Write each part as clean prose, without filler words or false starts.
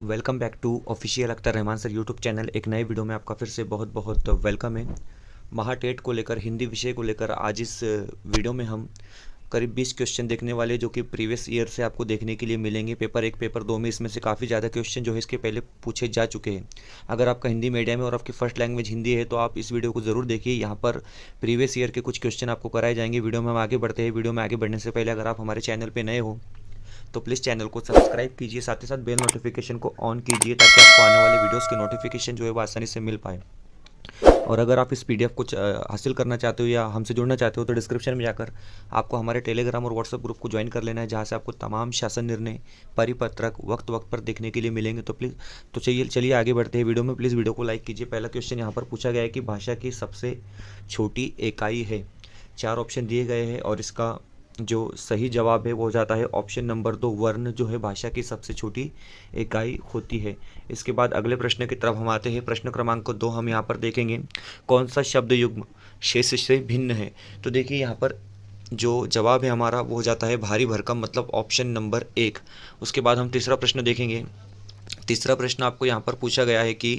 Welcome back to official Akhtar Rahman sir YouTube channel. एक नए video में आपका फिर से बहुत बहुत वेलकम है। महाटेट को लेकर, हिंदी विषय को लेकर आज इस वीडियो में हम करीब 20 क्वेश्चन देखने वाले, जो कि प्रीवियस ईयर से आपको देखने के लिए मिलेंगे। पेपर 1, पेपर 2 में इसमें से काफ़ी ज़्यादा क्वेश्चन जो है इसके पहले पूछे जा चुके हैं। अगर आपका हिंदी मीडियम है और आपकी फर्स्ट लैंग्वेज हिंदी है तो आप इस वीडियो को ज़रूर देखिए। यहाँ पर प्रीवियस ईयर के कुछ क्वेश्चन आपको कराए जाएंगे। वीडियो में हम आगे बढ़ते हैं। वीडियो में आगे बढ़ने से पहले अगर आप हमारे चैनल पर नए हो तो प्लीज़ चैनल को सब्सक्राइब कीजिए, साथ ही साथ बेल नोटिफिकेशन को ऑन कीजिए ताकि आपको आने वाले वीडियोस की नोटिफिकेशन जो है वो आसानी से मिल पाए। और अगर आप इस पीडीएफ को हासिल करना चाहते हो या हमसे जुड़ना चाहते हो तो डिस्क्रिप्शन में जाकर आपको हमारे टेलीग्राम और व्हाट्सएप ग्रुप को ज्वाइन कर लेना है, जहाँ से आपको तमाम शासन निर्णय, परिपत्रक वक्त वक्त पर देखने के लिए मिलेंगे। तो प्लीज़ चलिए आगे बढ़ते हैं वीडियो में। प्लीज़ वीडियो को लाइक कीजिए। पहला क्वेश्चन यहाँ पर पूछा गया है कि भाषा की सबसे छोटी इकाई है। 4 ऑप्शन दिए गए हैं और इसका जो सही जवाब है वो हो जाता है ऑप्शन नंबर 2, वर्ण जो है भाषा की सबसे छोटी इकाई होती है। इसके बाद अगले प्रश्न की तरफ हम आते हैं। प्रश्न क्रमांक 2 हम यहाँ पर देखेंगे, कौन सा शब्द युग्म शेष से भिन्न है। तो देखिए यहाँ पर जो जवाब है हमारा वो हो जाता है भारी भरकम, मतलब ऑप्शन नंबर 1। उसके बाद हम तीसरा प्रश्न देखेंगे। तीसरा प्रश्न आपको यहाँ पर पूछा गया है कि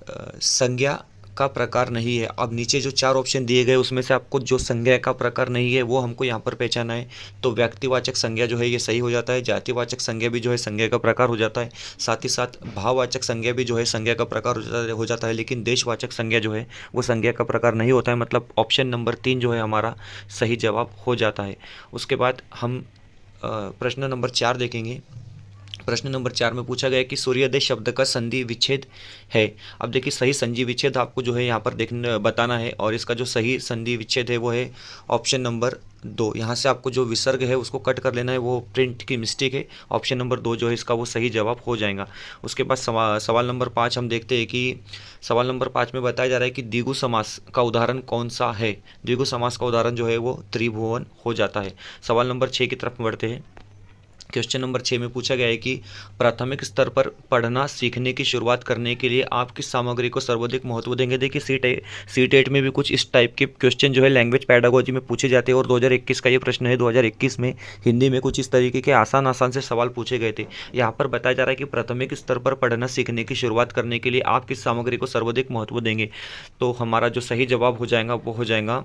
संज्ञा का प्रकार नहीं है। अब नीचे जो 4 ऑप्शन दिए गए उसमें से आपको जो संज्ञा का प्रकार नहीं है वो हमको यहाँ पर पहचाना है। तो व्यक्तिवाचक संज्ञा जो है ये सही हो जाता है। जातिवाचक संज्ञा भी जो है संज्ञा का प्रकार हो जाता है। साथ ही साथ भाववाचक संज्ञा भी जो है संज्ञा का प्रकार हो जाता है। लेकिन देशवाचक संज्ञा जो है वो संज्ञा का प्रकार नहीं होता है। मतलब ऑप्शन नंबर 3 जो है हमारा सही जवाब हो जाता है। उसके बाद हम प्रश्न नंबर 4 देखेंगे। प्रश्न नंबर 4 में पूछा गया कि सूर्योदय शब्द का संधि विच्छेद है। अब देखिए सही संधि विच्छेद आपको जो है यहाँ पर बताना है, और इसका जो सही संधि विच्छेद है वो है ऑप्शन नंबर 2। यहाँ से आपको जो विसर्ग है उसको कट कर लेना है, वो प्रिंट की मिस्टेक है। ऑप्शन नंबर 2 जो है इसका वो सही जवाब हो जाएगा। उसके बाद सवाल नंबर 5 हम देखते हैं कि सवाल नंबर 5 में बताया जा रहा है कि द्विगु समास का उदाहरण कौन सा है। द्विगु समास का उदाहरण जो है वो त्रिभुवन हो जाता है। सवाल नंबर 6 की तरफ बढ़ते हैं। क्वेश्चन नंबर 6 में पूछा गया है कि प्राथमिक स्तर पर पढ़ना सीखने की शुरुआत करने के लिए आप किस सामग्री को सर्वाधिक महत्व देंगे। देखिए सीटेट में भी कुछ इस टाइप के क्वेश्चन जो है लैंग्वेज पैडागोजी में पूछे जाते हैं, और 2021 का ये प्रश्न है। 2021 में हिंदी में कुछ इस तरीके के आसान से सवाल पूछे गए थे। यहाँ पर बताया जा रहा है कि प्राथमिक स्तर पर पढ़ना सीखने की शुरुआत करने के लिए आप किस सामग्री को सर्वाधिक महत्व देंगे। तो हमारा जो सही जवाब हो जाएगा वो हो जाएगा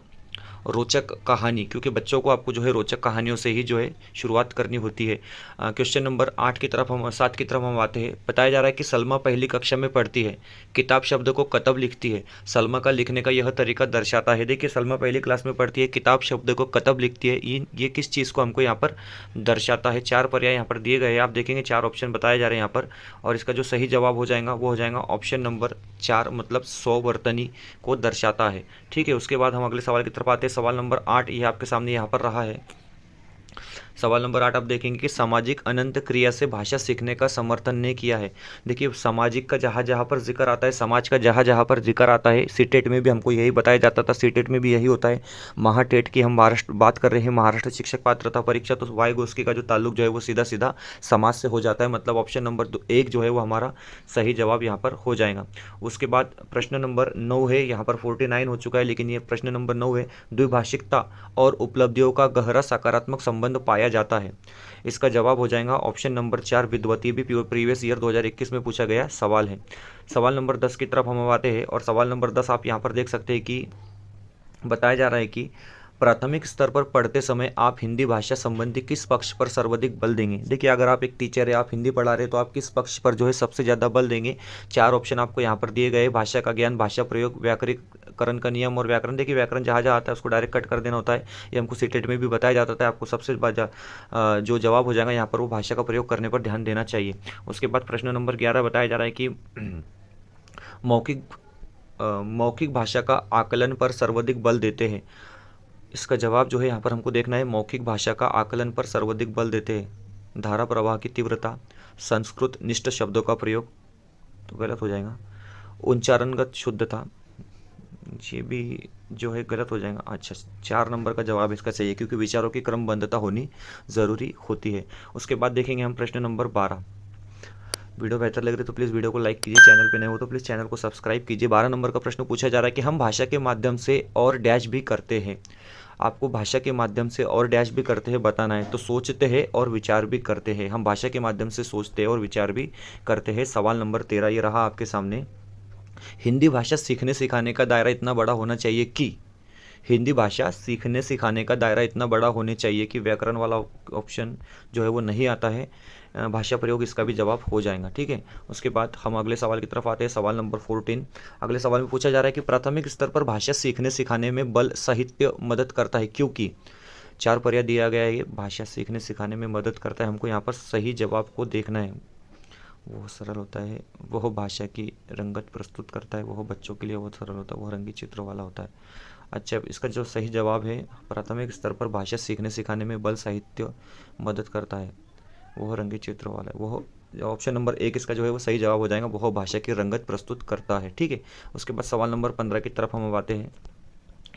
रोचक कहानी, क्योंकि बच्चों को आपको जो है रोचक कहानियों से ही जो है शुरुआत करनी होती है। क्वेश्चन नंबर 7 की तरफ हम आते हैं। बताया जा रहा है कि सलमा पहली कक्षा में पढ़ती है, किताब शब्द को कतब लिखती है। सलमा का लिखने का यह तरीका दर्शाता है। देखिए सलमा पहली क्लास में पढ़ती है, किताब शब्द को कतब लिखती है, ये किस चीज़ को हमको यहाँ पर दर्शाता है। 4 पर्याय यहाँ पर दिए गए हैं, आप देखेंगे 4 ऑप्शन बताए जा रहे हैं यहाँ पर, और इसका जो सही जवाब हो जाएगा वो हो जाएगा ऑप्शन नंबर 4, मतलब सौवर्तनी को दर्शाता है। ठीक है, उसके बाद हम अगले सवाल की तरफ आते हैं। सवाल नंबर 8 ये आपके सामने यहाँ पर रहा है। सवाल नंबर 8 आप देखेंगे कि सामाजिक अनंत क्रिया से भाषा सीखने का समर्थन नहीं किया है। देखिए सामाजिक का जहाँ जहाँ पर जिक्र आता है, समाज का जहाँ जहाँ पर जिक्र आता है, सीटेट में भी हमको यही बताया जाता था, सीटेट में भी यही होता है। महाटेट की हम बात कर रहे हैं, महाराष्ट्र शिक्षक पात्रता परीक्षा, तो वाई गोस्की का जो ताल्लुक जो है वो सीधा सीधा समाज से हो जाता है। मतलब ऑप्शन नंबर 1 जो है वो हमारा सही जवाब यहाँ पर हो जाएगा। उसके बाद प्रश्न नंबर 9 है, यहाँ पर 49 हो चुका है, लेकिन ये प्रश्न नंबर 9 है। द्विभाषिकता और उपलब्धियों का गहरा सकारात्मक संबंध पाया जाता है। इसका जवाब हो जाएगा ऑप्शन नंबर 4 विद्वतीय, भी प्रीवियस ईयर 2021 में पूछा गया सवाल है। सवाल नंबर 10 की तरफ हम आते हैं, और सवाल नंबर 10 आप यहाँ पर देख सकते हैं कि बताया जा रहा है कि प्राथमिक स्तर पर पढ़ते समय आप हिंदी भाषा संबंधी किस पक्ष पर सर्वाधिक बल देंगे। देखिए अगर आप एक टीचर है, आप हिंदी पढ़ा रहे हैं, तो आप किस पक्ष पर जो है सबसे ज़्यादा बल देंगे। 4 ऑप्शन आपको यहाँ पर दिए गए। भाषा का ज्ञान, भाषा प्रयोग, व्याकरणीकरण का नियम और व्याकरण। देखिए व्याकरण जहाँ जहाँ आता है उसको डायरेक्ट कट कर देना होता है, ये हमको सीटेट में भी बताया जाता था। आपको सबसे जो जवाब हो जाएगा यहाँ पर वो भाषा का प्रयोग करने पर ध्यान देना चाहिए। उसके बाद प्रश्न नंबर 11 बताया जा रहा है कि मौखिक भाषा का आकलन पर सर्वाधिक बल देते हैं। इसका जवाब जो है यहाँ पर हमको देखना है, मौखिक भाषा का आकलन पर सर्वाधिक बल देते हैं धारा प्रवाह की तीव्रता, संस्कृत निष्ठ शब्दों का प्रयोग, तो गलत हो जाएगा। उच्चारणगत शुद्धता, ये भी जो है गलत हो जाएगा। अच्छा, 4 नंबर का जवाब इसका सही है, क्योंकि विचारों की क्रमबद्धता होनी ज़रूरी होती है। उसके बाद देखेंगे हम प्रश्न नंबर 12। वीडियो बेहतर लग रही है तो प्लीज़ वीडियो को लाइक कीजिए, चैनल पे नए हो तो प्लीज़ चैनल को सब्सक्राइब कीजिए। 12 नंबर का प्रश्न पूछा जा रहा है कि हम भाषा के माध्यम से और डैश भी करते हैं। आपको भाषा के माध्यम से और डैश भी करते हैं बताना है, तो सोचते हैं और विचार भी करते हैं। हम भाषा के माध्यम से सोचते हैं और विचार भी करते हैं। सवाल नंबर 13 ये रहा आपके सामने। हिंदी भाषा सीखने सिखाने का दायरा इतना बड़ा होना चाहिए कि, हिंदी भाषा सीखने सिखाने का दायरा इतना बड़ा होने चाहिए कि व्याकरण वाला ऑप्शन जो है वो नहीं आता है। भाषा प्रयोग इसका भी जवाब हो जाएगा, ठीक है। उसके बाद हम अगले सवाल की तरफ आते हैं, सवाल नंबर 14। अगले सवाल में पूछा जा रहा है कि प्राथमिक स्तर पर भाषा सीखने सिखाने में बल साहित्य मदद करता है, क्योंकि 4 पर्याय दिया गया है। ये भाषा सीखने सिखाने में मदद करता है, हमको यहाँ पर सही जवाब को देखना है। वह सरल होता है, वह भाषा की रंगत प्रस्तुत करता है, वह बच्चों के लिए बहुत सरल होता है, वह रंगीन चित्र वाला होता है। अच्छा, इसका जो सही जवाब है, प्राथमिक स्तर पर भाषा सीखने सिखाने में बल साहित्य मदद करता है, वह रंगीन चित्र वाला है। वह ऑप्शन नंबर 1 इसका जो है वो सही जवाब हो जाएगा, वह भाषा की रंगत प्रस्तुत करता है, ठीक है। उसके बाद सवाल नंबर 15 की तरफ हम आते हैं।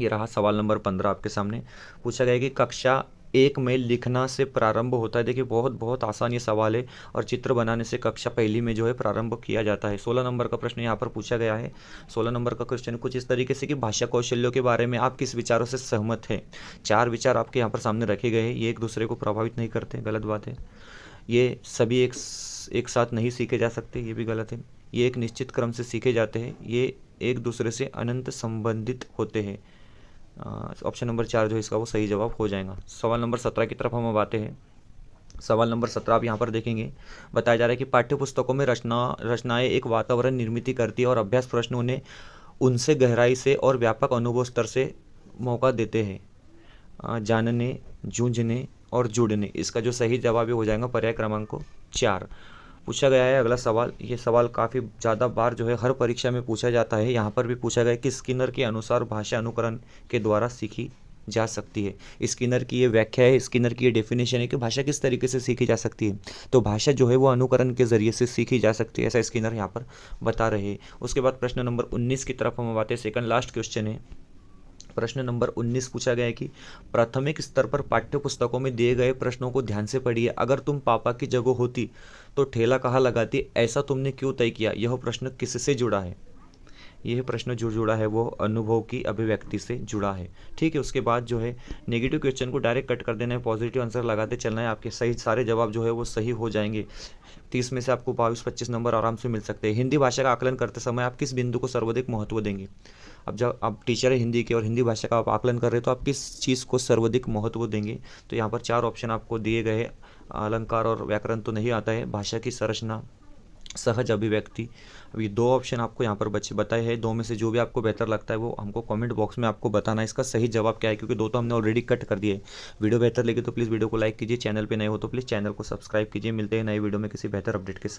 ये रहा सवाल नंबर 15 आपके सामने। पूछा गया कि कक्षा 1 में लिखना से प्रारंभ होता है। देखिए बहुत आसान ये सवाल है, और चित्र बनाने से कक्षा पहली में जो है प्रारंभ किया जाता है। 16 नंबर का प्रश्न यहाँ पर पूछा गया है। 16 नंबर का क्वेश्चन कुछ इस तरीके से कि भाषा कौशल्यों के बारे में आप किस विचारों से सहमत हैं। 4 विचार आपके यहाँ पर सामने रखे गए हैं। ये एक दूसरे को प्रभावित नहीं करते, गलत बात है। ये सभी एक साथ नहीं सीखे जा सकते, ये भी गलत है। ये एक निश्चित क्रम से सीखे जाते हैं, ये एक दूसरे से अनंत संबंधित होते हैं। ऑप्शन नंबर 4 जो है इसका वो सही जवाब हो जाएगा। सवाल नंबर 17 की तरफ हम अब आते हैं। सवाल नंबर 17 आप यहाँ पर देखेंगे, बताया जा रहा है कि पाठ्य पुस्तकों में रचनाएं एक वातावरण निर्मित करती है और अभ्यास प्रश्न उन्हें उनसे गहराई से और व्यापक अनुभव स्तर से मौका देते हैं जानने, जूझने और जुड़ने। इसका जो सही जवाब हो जाएगा पर्याय क्रमांक 4। पूछा गया है अगला सवाल। ये सवाल काफ़ी ज़्यादा बार जो है हर परीक्षा में पूछा जाता है। यहाँ पर भी पूछा गया है कि स्किनर के अनुसार भाषा अनुकरण के द्वारा सीखी जा सकती है। स्किनर की ये व्याख्या है, स्किनर की ये डेफिनेशन है कि भाषा किस तरीके से सीखी जा सकती है। तो भाषा जो है वो अनुकरण के जरिए से सीखी जा सकती है, ऐसा स्किनर यहाँ पर बता रहे हैं। उसके बाद प्रश्न नंबर 19 की तरफ हम आते हैं। सेकंड लास्ट क्वेश्चन है। प्रश्न नंबर 19 पूछा गया है कि प्राथमिक स्तर पर पाठ्य पुस्तकों में दिए गए प्रश्नों को ध्यान से पढ़िए। अगर तुम पापा की जगह होती तो ठेला कहाँ लगाती, ऐसा तुमने क्यों तय किया। यह प्रश्न किससे जुड़ा है। यह प्रश्न जो जुड़ा है वो अनुभव की अभिव्यक्ति से जुड़ा है, ठीक है। उसके बाद जो है नेगेटिव क्वेश्चन को डायरेक्ट कट कर देना है, पॉजिटिव आंसर लगाते चलना है। आपके सही सारे जवाब जो है वो सही हो जाएंगे। 30 में से आपको 22-25 नंबर आराम से मिल सकते हैं। हिंदी भाषा का आकलन करते समय आप किस बिंदु को सर्वाधिक महत्व देंगे। अब जब आप टीचर है हिंदी के और हिंदी भाषा का आप आकलन कर रहे हैं तो आप किस चीज़ को सर्वाधिक महत्व देंगे। तो यहाँ पर 4 ऑप्शन आपको दिए गए हैं। अलंकार और व्याकरण तो नहीं आता है, भाषा की संरचना, सहज अभिव्यक्ति। अभी 2 ऑप्शन आपको यहाँ पर बताए हैं। 2 में से जो भी आपको बेहतर लगता है वो हमको कमेंट बॉक्स में आपको बताना है इसका सही जवाब क्या है, क्योंकि 2 तो हमने ऑलरेडी कट कर दिए। वीडियो बेहतर लगे तो प्लीज़ वीडियो को लाइक कीजिए, चैनल पे नए हो तो प्लीज़ चैनल को सब्सक्राइब कीजिए। मिलते हैं नए वीडियो में किसी बेहतर अपडेट के साथ।